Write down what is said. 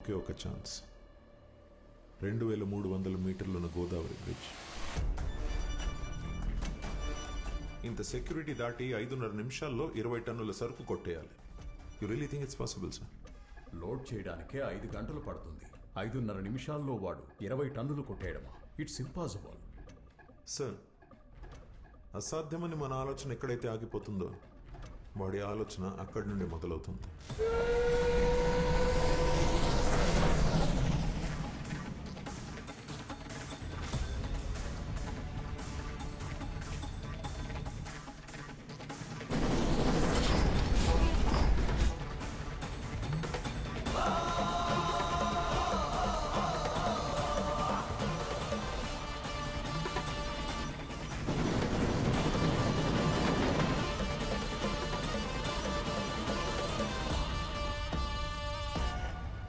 ఒకే ఒక ఛాన్స్. 2300 మీటర్లున్న గోదావరి బ్రిడ్జ్. ఇంత సెక్యూరిటీ దాటి 5.5 నిమిషాల్లో 20 టన్నుల సరుకు కొట్టేయాలి. You really think it's possible sir? Load చేయడానికే 5 గంటలు పడుతుంది. 5.5 నిమిషాల్లో వాడు 20 టన్నులు కొట్టేయడమా? It's impossible. సార్, అసాధ్యమని మన ఆలోచన ఎక్కడైతే ఆగిపోతుందో వాడి ఆలోచన అక్కడి నుండి మొదలవుతుంది.